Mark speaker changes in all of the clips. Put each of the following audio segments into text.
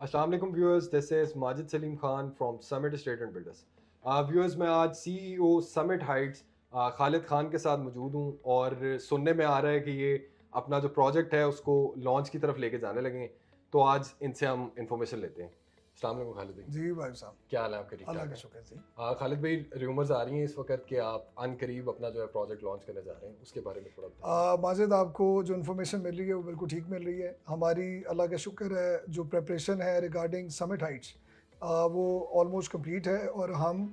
Speaker 1: अस्सलाम वालेकुम viewers, this is Majid Salim Khan from summit state and builders. Viewers, मैं आज CEO summit Heights Khalid Khan के साथ मौजूद हूँ और सुनने में आ रहा है कि ये अपना जो प्रोजेक्ट है उसको लॉन्च की तरफ लेके जाने लगे हैं। तो आज इनसे हम इंफॉर्मेशन लेते हैं। अस्सलाम वालेकुम खालिद भाई।
Speaker 2: जी भाई साहब।
Speaker 1: क्या हाल है आपके? ठीक
Speaker 2: अल्लाह
Speaker 1: ठाक
Speaker 2: का
Speaker 1: है?
Speaker 2: शुक्र जी।
Speaker 1: खालिद भाई, र्यूमर्स आ रही हैं इस वक्त कि आप अनकरीब अपना जो है प्रोजेक्ट लॉन्च करने जा रहे हैं, उसके बारे में थोड़ा बताइए।
Speaker 2: माजिद, आपको जो इन्फॉर्मेशन मिल रही है वो बिल्कुल ठीक मिल रही है। हमारी अल्लाह का शुक्र है, जो प्रिपरेशन है रिगार्डिंग समिट हाइट्स वो ऑलमोस्ट कंप्लीट है। और हम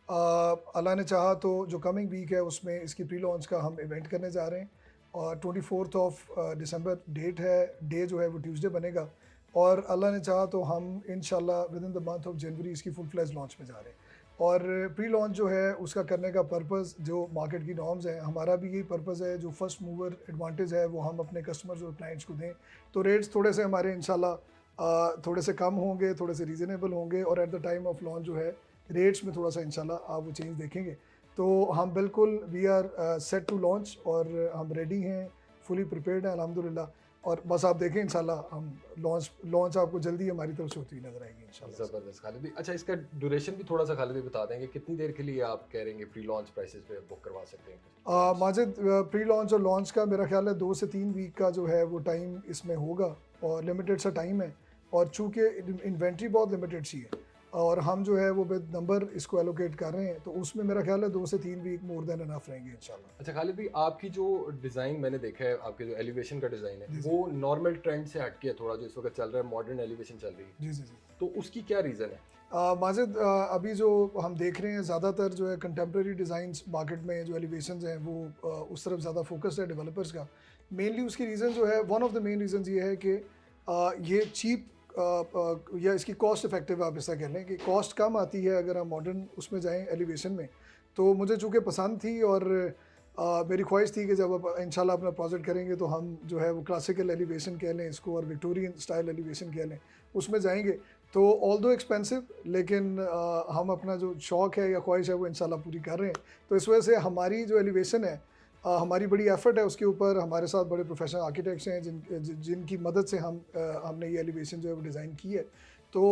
Speaker 2: अल्लाह ने चाहा तो जो कमिंग वीक है उसमें इसकी प्री लॉन्च का हम इवेंट करने जा रहे हैं। और 24 दिसंबर डेट है, डे जो है वो ट्यूसडे बनेगा। और अल्लाह ने चाहा तो हम इंशाल्लाह with in the month of January इसकी फुल फ्लैज लॉन्च में जा रहे हैं। और प्री लॉन्च जो है उसका करने का पर्पस जो मार्केट की नॉर्म्स हैं, हमारा भी यही पर्पस है। जो फर्स्ट मूवर एडवांटेज है वो हम अपने कस्टमर्स और क्लाइंट्स को दें। तो रेट्स थोड़े से हमारे इंशाल्लाह थोड़े से कम होंगे, थोड़े से रीज़नेबल होंगे। और at the time of launch जो है रेट्स में थोड़ा सा इंशाल्लाह आप वो चेंज देखेंगे। तो हम बिल्कुल we are set to launch और हम रेडी हैं, फुली प्रिपेयर्ड हैं अल्हम्दुलिल्लाह। और बस आप देखें इंशाल्लाह हम लॉन्च आपको जल्दी हमारी तरफ से होती हुई नजर आएगी इंशाल्लाह।
Speaker 1: ज़बरदस्त खालिद भाई। अच्छा, इसका ड्यूरेशन भी थोड़ा सा खालिद भाई बता देंगे, कितनी देर के लिए आप कह रहे हैं प्री लॉन्च प्राइसेस पे बुक करवा सकते हैं?
Speaker 2: माजिद, प्री लॉन्च और लॉन्च का मेरा ख्याल है 2 से 3 वीक का जो है वो टाइम इसमें होगा। और लिमिटेड सा टाइम है। और चूँकि इन्वेंट्री बहुत लिमिटेड सी है और हम जो है वो विद नंबर इसको एलोकेट कर रहे हैं, तो उसमें मेरा ख्याल है 2 से 3 वीक मोर देन इनफ रहेंगे इंशाल्लाह।
Speaker 1: अच्छा खालिद भाई, आपकी जो डिज़ाइन मैंने देखा है, आपके जो एलिवेशन का डिज़ाइन है
Speaker 2: जी जी
Speaker 1: वो नॉर्मल ट्रेंड से हटके है थोड़ा, जो इस वक्त चल रहा है मॉडर्न एलिवेशन चल रही है।
Speaker 2: जी जी जी।
Speaker 1: तो उसकी क्या रीज़न है?
Speaker 2: माजिद, अभी जो हम देख रहे हैं ज़्यादातर जो है कंटेम्प्रेरी डिज़ाइंस मार्केट में जो एलिवेशंस हैं वो उस तरफ ज़्यादा फोकस्ड है डेवलपर्स का। मेनली उसकी रीज़न जो है, one of the main reason ये है कि ये चीप या इसकी कॉस्ट इफेक्टिव, आप ऐसा कह लें कि कॉस्ट कम आती है अगर हम मॉडर्न उसमें जाएं एलिवेशन में। तो मुझे चूँकि पसंद थी और मेरी ख्वाहिश थी कि जब आप इंशाल्लाह अपना प्रोजेक्ट करेंगे तो हम जो है वो क्लासिकल एलिवेशन कह लें इसको और विक्टोरियन स्टाइल एलिवेशन कह लें, उसमें जाएंगे। तो ऑल दो एक्सपेंसिव, लेकिन हम अपना जो शौक़ है या ख्वाहिश है वो इंशाल्लाह पूरी कर रहे हैं। तो इस वजह से हमारी जो एलिवेशन है, हमारी बड़ी एफर्ट है उसके ऊपर। हमारे साथ बड़े प्रोफेशनल आर्किटेक्ट्स हैं जिनकी मदद से हमने ये एलिवेशन जो है वो डिज़ाइन की है। तो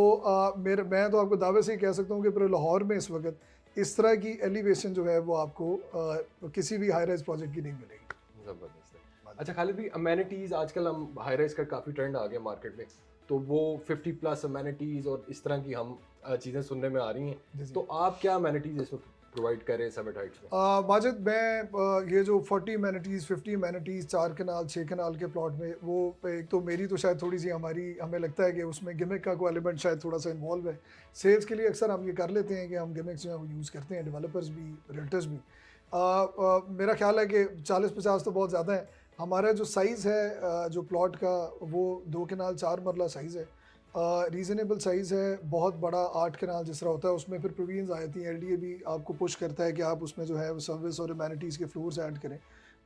Speaker 2: मैं तो आपको दावे से ही कह सकता हूँ कि पूरे लाहौर में इस वक्त इस तरह की एलिवेशन जो है वो आपको किसी भी हाई राइज प्रोजेक्ट की नहीं मिलेगी।
Speaker 1: ज़बरदस्त है। अच्छा खालिद भाई, अमेनिटीज़ आजकल हम हाई राइज का काफ़ी ट्रेंड आ गया मार्केट में, तो वो 50 प्लस अमेनिटीज़ और इस तरह की हम चीज़ें सुनने में आ रही हैं।
Speaker 2: जी जी।
Speaker 1: तो आप क्या अमेनिटीज़ इसमें प्रोवाइड कर रहे हैं समिट हाइट्स में?
Speaker 2: माजिद, मैं ये जो 40 अमेनिटीज़ 50 अमेनिटीज़ 4 कनाल 6 कनाल के प्लॉट में, वो एक तो मेरी तो शायद थोड़ी सी हमें लगता है कि उसमें गिमिक का कोई एलिमेंट शायद थोड़ा सा इन्वॉल्व है। सेल्स के लिए अक्सर हम ये कर लेते हैं कि हम गिमिक्स जो है वो यूज़ करते हैं, डेवलपर्स भी रियल्टर्स भी। मेरा ख्याल है कि 40-50 तो बहुत ज़्यादा है। हमारा जो साइज़ है जो प्लॉट का, वो 2 कनाल 4 मरला साइज़ है। रीज़नेबल साइज़ है। बहुत बड़ा 8 कनाल जिस तरह होता है उसमें फिर प्रोविजंस आ जाती हैं। एलडीए भी आपको पुश करता है कि आप उसमें जो है वो सर्विस और अमेनिटीज़ के फ्लोर्स ऐड करें।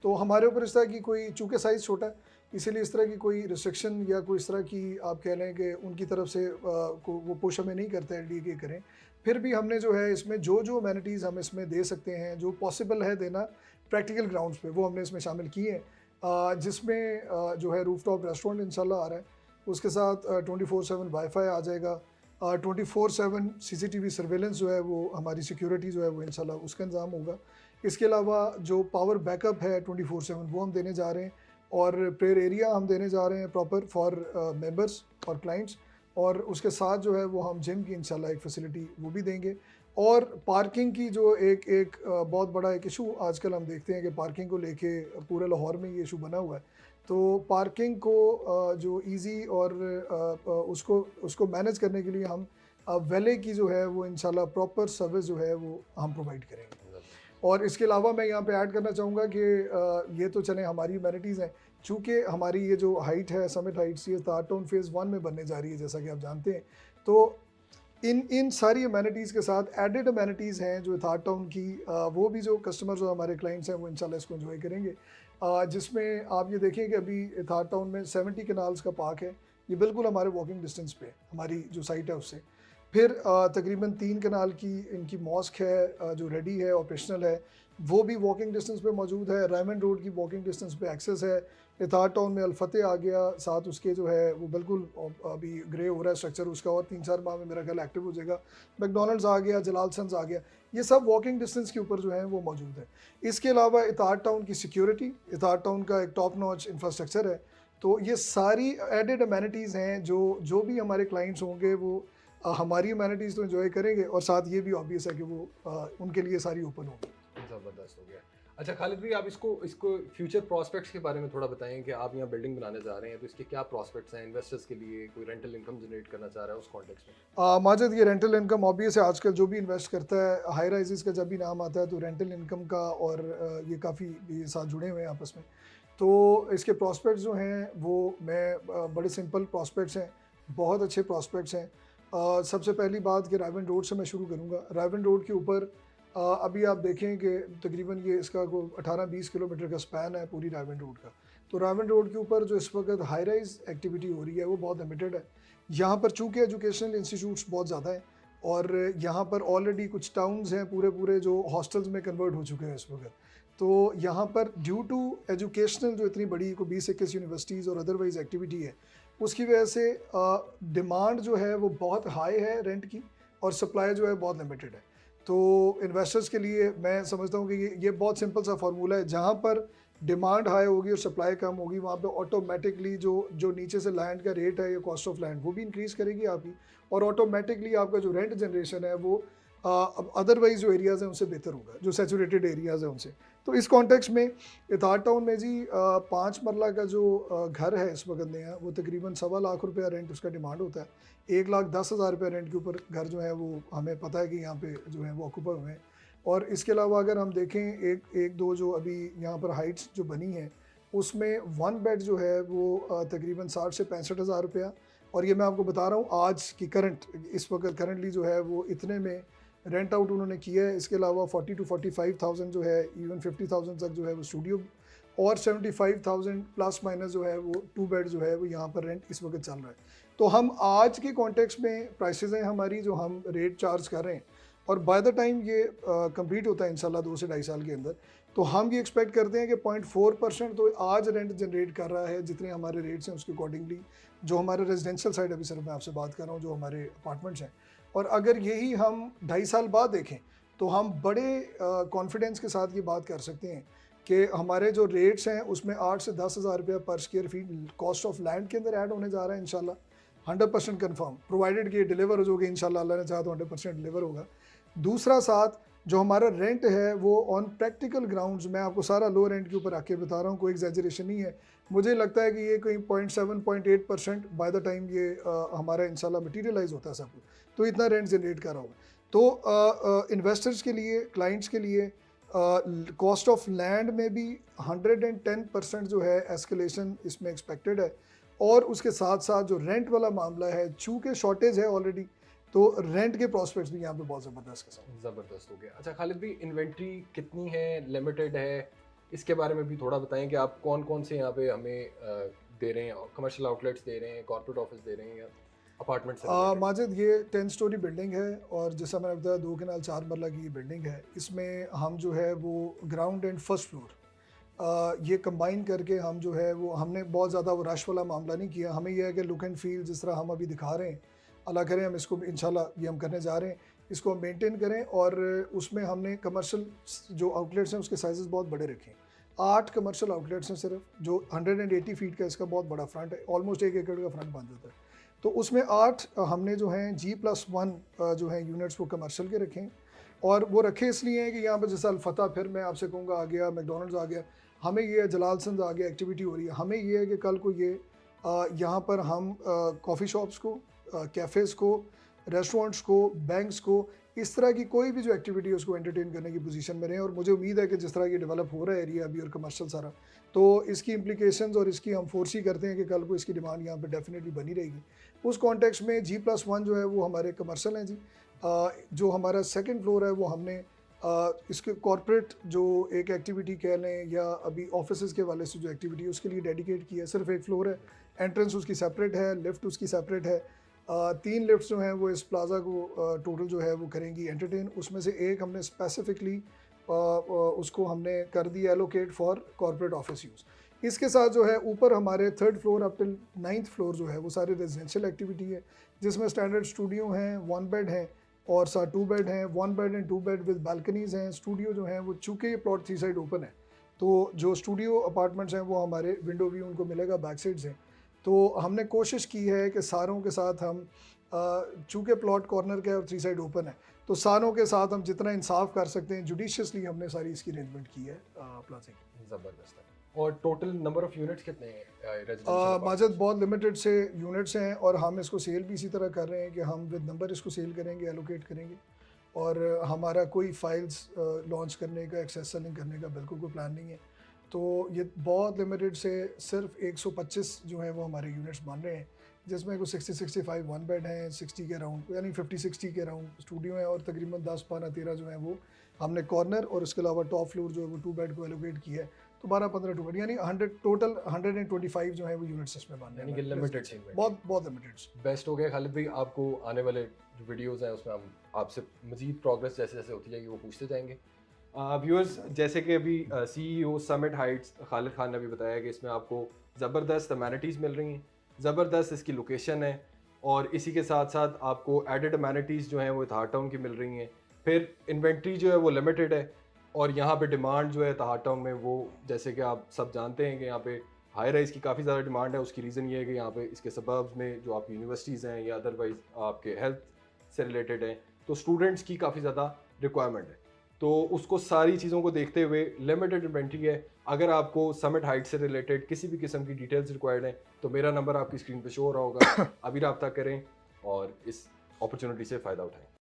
Speaker 2: तो हमारे ऊपर इस तरह की कोई, चूँकि साइज़ छोटा है इसीलिए इस तरह की कोई रिस्ट्रिक्शन या कोई इस तरह की आप कह लें कि उनकी तरफ से को वो पुश हमें नहीं करता एलडीए के करें। फिर भी हमने जो है इसमें जो अमेनिटीज़ हम इसमें दे सकते हैं, जो पॉसिबल है देना प्रैक्टिकल ग्राउंड्स पे, वो हमने इसमें शामिल किए हैं। जिसमें जो है रूफटॉप रेस्टोरेंट इंशाल्लाह आ रहा है। उसके साथ 24/7 वाईफाई आ जाएगा। 24/7 सीसीटीवी सर्वेलेंस जो है वो हमारी सिक्योरिटी जो है वो इंशाल्लाह उसका इंतज़ाम होगा। इसके अलावा जो पावर बैकअप है 24/7 वो हम देने जा रहे हैं। और प्रेयर एरिया हम देने जा रहे हैं प्रॉपर फॉर मेंबर्स और क्लाइंट्स। और उसके साथ जो है वो हम जिम की इंशाल्लाह एक फैसिलिटी वो भी देंगे। और पार्किंग की जो एक बहुत बड़ा एक इशू आजकल हम देखते हैं कि पार्किंग को लेके पूरे लाहौर में ये इशू बना हुआ है। तो पार्किंग को जो इजी और उसको मैनेज करने के लिए हम वैले की जो है वो इंशाल्लाह प्रॉपर सर्विस जो है वो हम प्रोवाइड करेंगे। और इसके अलावा मैं यहाँ पे ऐड करना चाहूँगा कि ये तो चलें हमारी अमेनिटीज़ हैं। चूँकि हमारी ये जो हाइट है समिट हाइट्स, ये थार टाउन फेज़ 1 में बनने जा रही है जैसा कि आप जानते हैं। तो इन सारी अमेनिटीज़ के साथ एडेड अमेनिटीज़ हैं जो थार टाउन की, वो भी जो कस्टमर्स और हमारे क्लाइंट्स हैं वो इंशाल्लाह इसको एंजॉय करेंगे। जिसमें आप ये देखें कि अभी थार टाउन में 70 कनाल्स का पार्क है। ये बिल्कुल हमारे वॉकिंग डिस्टेंस पे है, हमारी जो साइट है उससे। फिर तकरीबन 3 कनाल की इनकी मॉस्क है जो रेडी है, ऑपरेशनल है। वो भी वॉकिंग डिस्टेंस पे मौजूद है। रायमंड रोड की वॉकिंग डिस्टेंस पे एक्सेस है। इताद टाउन में अल-फतेह आ गया, साथ उसके जो है वो बिल्कुल अभी ग्रे हो रहा है स्ट्रक्चर उसका, और 3-4 माह में मेरा ख्याल एक्टिव हो जाएगा। मैकडॉनल्ड्स आ गया, जलालसन्स आ गया, ये सब वॉकिंग डिस्टेंस के ऊपर जो है वो मौजूद है। इसके अलावा इताद टाउन की सिक्योरिटी, इताद टाउन का एक टॉप नॉच इंफ्रास्ट्रक्चर है। तो ये सारी एडेड अमेनिटीज़ हैं जो जो भी हमारे क्लाइंट्स होंगे वो हमारी अमेनिटीज़ तो एंजॉय करेंगे, और साथ ये भी ऑब्वियस है कि वो उनके लिए सारी ओपन होगी।
Speaker 1: ज़बरदस्त हो गया। अच्छा खालिद भाई, आप इसको इसको फ्यूचर प्रॉस्पेक्ट्स के बारे में थोड़ा बताएं कि आप यहाँ बिल्डिंग बनाने जा रहे हैं, तो इसके क्या प्रॉस्पेक्ट्स हैं इन्वेस्टर्स के लिए, कोई रेंटल इनकम जनरेट करना चाह रहा है उस कॉन्टेक्स्ट में?
Speaker 2: माजिद, ये रेंटल इनकम ऑब्वियस है, आजकल जो भी इन्वेस्ट करता है हाई राइजेस का जब भी नाम आता है तो रेंटल इनकम का, और ये काफ़ी ये साथ जुड़े हुए हैं आपस में। तो इसके प्रॉस्पेक्ट्स जो हैं वो बड़े सिंपल प्रॉस्पेक्ट्स हैं, बहुत अच्छे प्रॉस्पेक्ट्स हैं। सबसे पहली बात कि रायवन रोड से मैं शुरू करूँगा। रायवन रोड के ऊपर अभी आप देखें कि तकरीबन ये इसका को 18-20 किलोमीटर का स्पैन है पूरी रायवन रोड का। तो रायवन रोड के ऊपर जो इस वक्त हाई राइज एक्टिविटी हो रही है वो बहुत लिमिटेड है। यहाँ पर चूँकि एजुकेशनल इंस्टीट्यूट्स बहुत ज़्यादा हैं, और यहाँ पर ऑलरेडी कुछ टाउन्स हैं पूरे पूरे जो हॉस्टल्स में कन्वर्ट हो चुके हैं इस वक्त। तो यहाँ पर ड्यू टू एजुकेशनल जो इतनी बड़ी को 20-21 यूनिवर्सिटीज़ और अदरवाइज एक्टिविटी है, उसकी वजह से डिमांड जो है वो बहुत हाई है रेंट की, और सप्लाई जो है बहुत लिमिटेड है। तो इन्वेस्टर्स के लिए मैं समझता हूँ कि ये बहुत सिंपल सा फार्मूला है, जहाँ पर डिमांड हाई होगी और सप्लाई कम होगी, वहाँ पे ऑटोमेटिकली जो जो नीचे से लैंड का रेट है या कॉस्ट ऑफ लैंड वो भी इंक्रीज़ करेगी आपकी, और ऑटोमेटिकली आपका जो रेंट जनरेशन है वो अदरवाइज जो एरियाज़ हैं उनसे बेहतर होगा, जो सैचुरेटेड एरियाज़ हैं उनसे। तो इस कॉन्टेक्स्ट में इताद टाउन में जी 5 मरला का जो घर है इस वक्त नया, वो तकरीबन 1.25 लाख रुपया रेंट उसका डिमांड होता है। 1,10,000 रुपया रेंट के ऊपर घर जो है वो हमें पता है कि यहाँ पे जो है वो ऑक्यूपाई हुए हैं। और इसके अलावा अगर हम देखें एक दो जो अभी यहाँ पर हाइट्स जो बनी हैं, उसमें 1 बेड जो है वो तकरीबन 60 से 65 हज़ार रुपया, और ये मैं आपको बता रहा हूँ आज की करंट इस वक्त करंटली जो है वो इतने में रेंट आउट उन्होंने किया है। इसके अलावा 40 to 45,000 जो है, इवन 50,000 तक जो है वो स्टूडियो, और 75,000 प्लस माइनस जो है वो 2 बेड जो है वो यहाँ पर रेंट इस वक्त चल रहा है। तो हम आज के कॉन्टेक्स्ट में प्राइसेस हैं हमारी जो हम रेट चार्ज कर रहे हैं, और बाय द टाइम ये कंप्लीट होता है इंशाल्लाह 2 से 2.5 साल के अंदर, तो हम ये एक्सपेक्ट करते हैं कि 0.4% तो आज रेंट जनरेट कर रहा है, जितने हमारे रेट्स हैं उसके अकॉर्डिंगली, जो हमारे रेजिडेंशियल साइड अभी सिर्फ मैं आपसे बात कर रहा हूँ जो हमारे अपार्टमेंट्स हैं। और अगर यही हम 2.5 साल बाद देखें तो हम बड़े कॉन्फिडेंस के साथ ये बात कर सकते हैं कि हमारे जो रेट्स हैं उसमें 8 से 10 हज़ार रुपया पर square feet cost of land के अंदर ऐड होने जा रहा है इंशाल्लाह, 100% कन्फर्म, प्रोवाइडेड कि डिलीवर हो जाओगे इंशाल्लाह, अल्लाह ने चाहा तो 100% डिलीवर होगा। दूसरा साथ जो हमारा रेंट है वो ऑन प्रैक्टिकल ग्राउंड्स, मैं आपको सारा लो रेंट के ऊपर आके बता रहा हूँ, कोई एग्जैजरेशन नहीं है, मुझे लगता है कि ये कोई 0.7-0.8% बाय द टाइम ये हमारा इंशाल्लाह मटीरियलाइज होता है सब कुछ, तो इतना रेंट जनरेट कर रहा होगा। तो इन्वेस्टर्स के लिए, क्लाइंट्स के लिए कॉस्ट ऑफ लैंड में भी 110% जो है एस्केलेशन इसमें एक्सपेक्टेड है, और उसके साथ साथ जो रेंट वाला मामला है, चूँकि शॉर्टेज है ऑलरेडी, तो रेंट के प्रॉस्पेक्ट्स भी यहाँ पे बहुत ज़बरदस्त के साथ।
Speaker 1: ज़बरदस्त हो गया। अच्छा खालिद भाई, इन्वेंट्री कितनी है, लिमिटेड है, इसके बारे में भी थोड़ा बताएं कि आप कौन कौन से यहाँ पे हमें दे रहे हैं, कमर्शियल आउटलेट्स दे रहे हैं, कॉर्पोरेट ऑफिस दे रहे हैं, या अपार्टमेंट से related?
Speaker 2: माजिद, ये 10 स्टोरी बिल्डिंग है, और जैसा मैंने बताया 2 केनाल 4 मरला की ये बिल्डिंग है। इसमें हम जो है वो ग्राउंड एंड फर्स्ट फ्लोर ये कंबाइन करके हम जो है वो, हमने बहुत ज़्यादा वो रश वाला मामला नहीं किया। हमें यह है कि लुक एंड फील जिस तरह हम अभी दिखा रहे हैं, अल्लाह करें हम इसको इंशाल्लाह ये हम करने जा रहे हैं, इसको हम मेंटेन करें, और उसमें हमने कमर्शियल जो आउटलेट्स हैं उसके साइजेस बहुत बड़े रखे हैं। 8 कमर्शियल आउटलेट्स हैं सिर्फ, जो 180 फीट का इसका बहुत बड़ा फ्रंट है, ऑलमोस्ट 1 एकड़ का फ्रंट बन जाता है। तो उसमें 8 हमने जो हैं G+1 जो हैं यूनिट्स वो कमर्शियल के रखे हैं, और वो रखे इसलिए हैं कि यहाँ पर जैसा अल-फतह, फिर मैं आपसे कहूँगा आ गया, मैकडॉनल्ड्स आ गया, हमें ये जलालसंस आ गया, एक्टिविटी हो रही है, हमें ये है कि कल को ये यहाँ पर हम कॉफ़ी शॉप्स को, कैफ़ेज़ को, रेस्टोरेंट्स को, बैंक्स को, इस तरह की कोई भी जो एक्टिविटी है उसको एंटरटेन करने की पोजीशन में रहें। और मुझे उम्मीद है कि जिस तरह ये डेवलप हो रहा है एरिया अभी और कमर्शियल सारा, तो इसकी इम्प्लीकेशंस और इसकी हम फोर्सी करते हैं कि कल को इसकी डिमांड यहाँ पे डेफिनेटली बनी रहेगी। उस कॉन्टेक्स्ट में G+1 जो है वो हमारे कमर्शियल हैं जी। जो हमारा सेकंड फ्लोर है वो हमने इसके कॉर्पोरेट जो एक एक्टिविटी कह लें, या अभी ऑफिसेज़ के वाले से जो एक्टिविटी है उसके लिए डेडिकेट किया है। सिर्फ एक फ्लोर है, एंट्रेंस उसकी सेपरेट है, लिफ्ट उसकी सेपरेट है। 3 लिफ्ट्स जो हैं वो इस प्लाजा को टोटल जो है वो करेंगी एंटरटेन। उसमें से एक हमने स्पेसिफिकली उसको हमने कर दिया allocate for corporate office use. इसके साथ जो है ऊपर हमारे 3rd floor up till 9th floor जो है वो सारी रेजिडेंशियल एक्टिविटी है, जिसमें स्टैंडर्ड स्टूडियो हैं, 1 बेड हैं और साथ 2 बेड हैं, 1 bed and 2 bed with balconies हैं। स्टूडियो जो हैं वो चूँकि ये प्लॉट 3 साइड ओपन है, तो जो स्टूडियो अपार्टमेंट्स हैं वो हमारे विंडो व्यू उनको मिलेगा बैक साइड से। तो हमने कोशिश की है कि सारों के साथ हम चूँकि प्लॉट कॉर्नर का है और 3 साइड ओपन है, तो सारों के साथ हम जितना इंसाफ कर सकते हैं जुडिशियसली हमने सारी इसकी अरेंजमेंट की है प्लाजा की।
Speaker 1: ज़बरदस्त है। और टोटल नंबर ऑफ यूनिट्स कितने हैं रेजिडेंशियल
Speaker 2: माजद बहुत लिमिटेड से यूनिट्स हैं और हम इसको सेल भी इसी तरह कर रहे हैं कि हम विद नंबर इसको सेल करेंगे, एलोकेट करेंगे और हमारा कोई फाइल्स लॉन्च करने का, एक्सेस सेलिंग करने का बिल्कुल कोई प्लान नहीं है। तो ये बहुत लिमिटेड से सिर्फ 125 जो है वो हमारे यूनिट्स बन रहे हैं, जिसमें कुछ 60-65 1 बेड हैं, 60 के अराउंड यानी 50-60 के अराउंड स्टूडियो हैं और तकरीबन 10-12-13 जो है वो हमने कॉर्नर और उसके अलावा टॉप फ्लोर जो है वो 2 बेड को एलोकेट किया है, तो 12-15 2 बेड यानी 100 टोटल 125 जो है वो यूनिट्स इसमें बन रहे
Speaker 1: यानी कि
Speaker 2: हैं।
Speaker 1: लिमिटेड सी
Speaker 2: बहुत बहुत लिमिटेड।
Speaker 1: बेस्ट हो गया खालिद भाई। आपको आने वाले जो वीडियोस हैं उसमें हम आपसे मजीद प्रोग्रेस जैसे जैसे होती जाएगी वो पूछते जाएंगे। व्यूअर्स, जैसे कि अभी CEO summit Heights Khalid Khan ने भी बताया कि इसमें आपको ज़बरदस्त अमेनिटीज़ मिल रही हैं, ज़बरदस्त इसकी लोकेशन है और इसी के साथ साथ आपको एडेड अमेनिटीज़ जो हैं वो इतहार टाउन की मिल रही हैं। फिर इन्वेंट्री जो है वो लिमिटेड है और यहाँ पे डिमांड जो है इतहार टाउन में वो जैसे कि आप सब जानते हैं कि यहाँ पे हाई राइज़ की काफ़ी ज़्यादा डिमांड है। उसकी रीज़न ये है कि यहाँ पे इसके सबब्स में जो आपकी यूनिवर्सिटीज़ हैं या अदरवाइज़ आपके हेल्थ से रिलेटेड हैं, तो स्टूडेंट्स की काफ़ी ज़्यादा रिक्वायरमेंट है। तो उसको सारी चीज़ों को देखते हुए लिमिटेड इन्वेंट्री है। अगर आपको समिट हाइट से रिलेटेड किसी भी किस्म की डिटेल्स रिक्वायर्ड हैं तो मेरा नंबर आपकी स्क्रीन पे शो हो रहा होगा, अभी रब्ता करें और इस अपॉर्चुनिटी से फ़ायदा उठाएं।